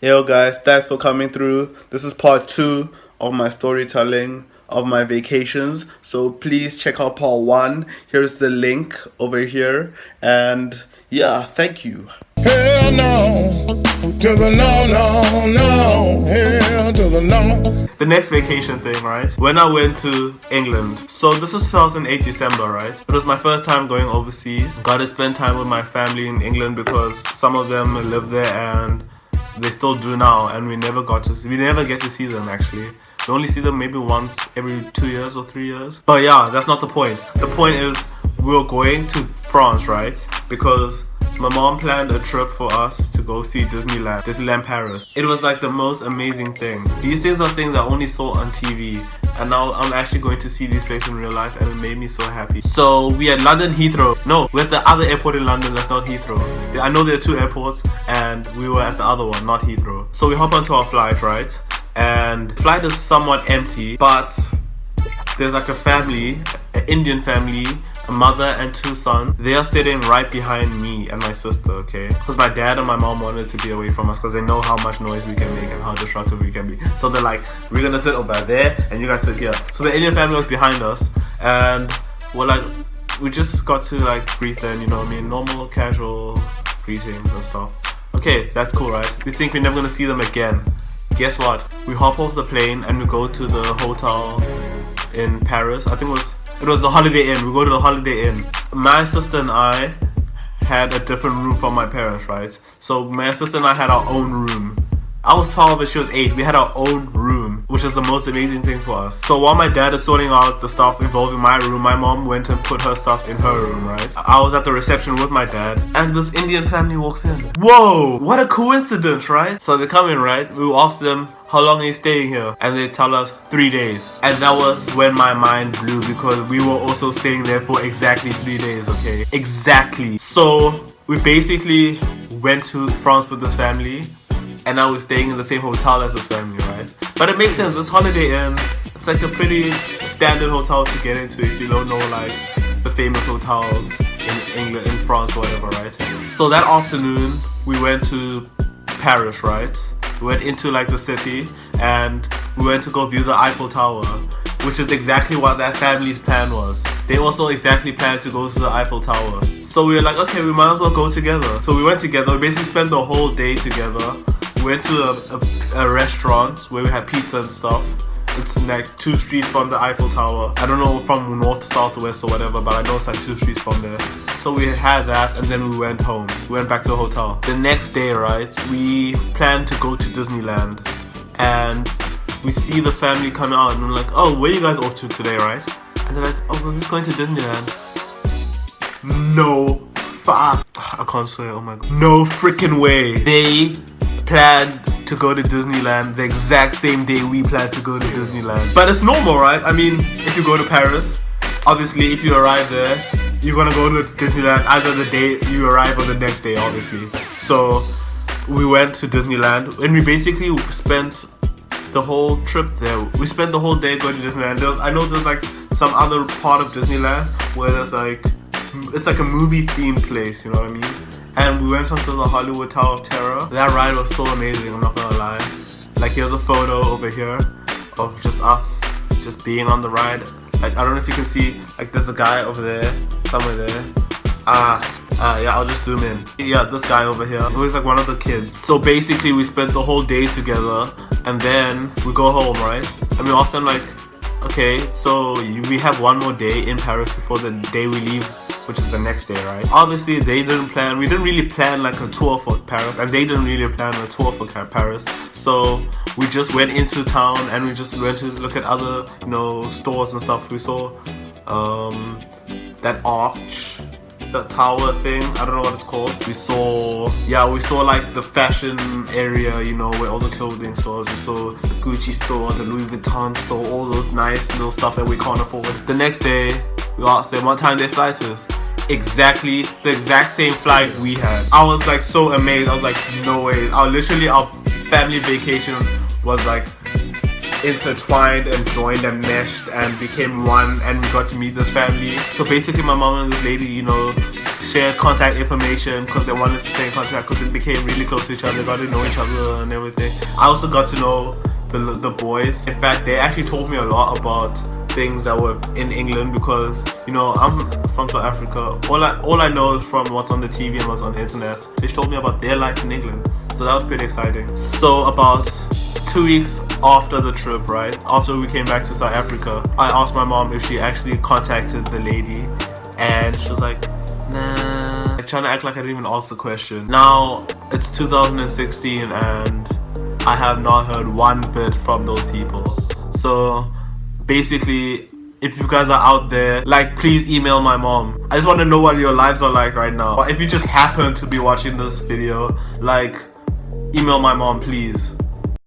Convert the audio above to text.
Yo guys, thanks for coming through. This is part 2 of my storytelling of my vacations. So please check out part 1. Here's the link over here. And yeah, thank you. Hell no, to the no, no, no, hell to the no. The next vacation thing, right? When I went to England. So this was 2008 December, right? It was my first time going overseas. Got to spend time with my family in England because some of them live there and they still do now, and we never get to see them actually. We only see them maybe once every 2 years or 3 years. But yeah, that's not the point. The point is we were going to France, right? Because my mom planned a trip for us to go see Disneyland Paris. It was like the most amazing thing. These things are things I only saw on TV, and now I'm actually going to see these places in real life, and it made me so happy. So we had London Heathrow. No, we're at the other airport in London that's not Heathrow. I know there are two airports, and we were at the other one, not Heathrow. So we hop onto our flight, right? And the flight is somewhat empty, but there's like a family, an Indian family, a mother and two sons. They are sitting right behind me and my sister, okay? Because my dad and my mom wanted to be away from us because they know how much noise we can make and how disruptive we can be. So they're like, we're gonna sit over there and you guys sit here. So the Indian family was behind us, and we're like, we just got to like greet them, you know what I mean? Normal, casual greetings and stuff. Okay, that's cool, right? We think we're never gonna see them again. Guess what? We hop off the plane and we go to the hotel in Paris. I think it was the Holiday Inn. We go to the Holiday Inn. My sister and I had a different room from my parents, right? So my sister and I had our own room. I was 12 and she was 8. We had our own room, which is the most amazing thing for us. So while my dad is sorting out the stuff involving my room, my mom went and put her stuff in her room, right? I was at the reception with my dad, and this Indian family walks in. Whoa! What a coincidence, right? So they come in, right? We ask them, how long are you staying here? And they tell us 3 days. And that was when my mind blew, because we were also staying there for exactly 3 days, okay? Exactly. So we basically went to France with this family, and now we're staying in the same hotel as his family, right? But it makes sense. It's Holiday Inn. It's like a pretty standard hotel to get into if you don't know like the famous hotels in England, in France or whatever, right? So that afternoon we went to Paris, right? We went into like the city and we went to go view the Eiffel Tower, which is exactly what that family's plan was. They also exactly planned to go to the Eiffel Tower. So we were like, okay, we might as well go together. So we went together. We basically spent the whole day together. We went to a restaurant where we had pizza and stuff. It's like 2 streets from the Eiffel Tower. I don't know from north, south, west or whatever, but I know it's like 2 streets from there. So we had that and then we went home. We went back to the hotel. The next day, right, we planned to go to Disneyland. And we see the family come out and we're like, oh, where are you guys off to today, right? And they're like, oh, we're just going to Disneyland. No, fuck. I can't swear, oh my god. No freaking way. They planned to go to Disneyland the exact same day we planned to go to Disneyland. But it's normal, right? I mean, if you go to Paris, obviously if you arrive there, you're gonna go to Disneyland either the day you arrive or the next day, obviously. So we went to Disneyland and we basically spent the whole trip there. We spent the whole day going to Disneyland. I know there's like some other part of Disneyland where there's like, it's like a movie themed place, you know what I mean? And we went onto the Hollywood Tower of Terror. That ride was so amazing, I'm not gonna lie. Like here's a photo over here of just us just being on the ride. Like I don't know if you can see, like there's a guy over there, somewhere there. Yeah, I'll just zoom in. Yeah, this guy over here, who is like one of the kids. So basically we spent the whole day together and then we go home, right? And we asked them like, okay, so we have one more day in Paris before the day we leave, which is the next day, right? Obviously we didn't really plan like a tour for Paris, and they didn't really plan a tour for Paris. So we just went into town and we just went to look at other, you know, stores and stuff. We saw that arch, the tower thing, I don't know what it's called. We saw like the fashion area, you know, where all the clothing stores. We saw the Gucci store, the Louis Vuitton store, all those nice little stuff that we can't afford. The next day, we asked them what time they fly to us. Exactly the exact same flight we had. I was like so amazed. I was like, no way. Our family vacation was like intertwined and joined and meshed and became one, and we got to meet this family. So basically my mom and this lady, you know, shared contact information because they wanted to stay in contact because they became really close to each other, got to know each other and everything. I also got to know the boys. In fact, they actually told me a lot about things that were in England because, you know, I'm from South Africa. All I know is from what's on the TV and what's on the internet. They told me about their life in England, so that was pretty exciting. So about 2 weeks after the trip, right, after we came back to South Africa, I asked my mom if she actually contacted the lady, and she was like, nah, trying to act like I didn't even ask the question. Now it's 2016 and I have not heard one bit from those people. So basically, if you guys are out there, like, please email my mom. I just want to know what your lives are like right now. If you just happen to be watching this video, like, email my mom, please.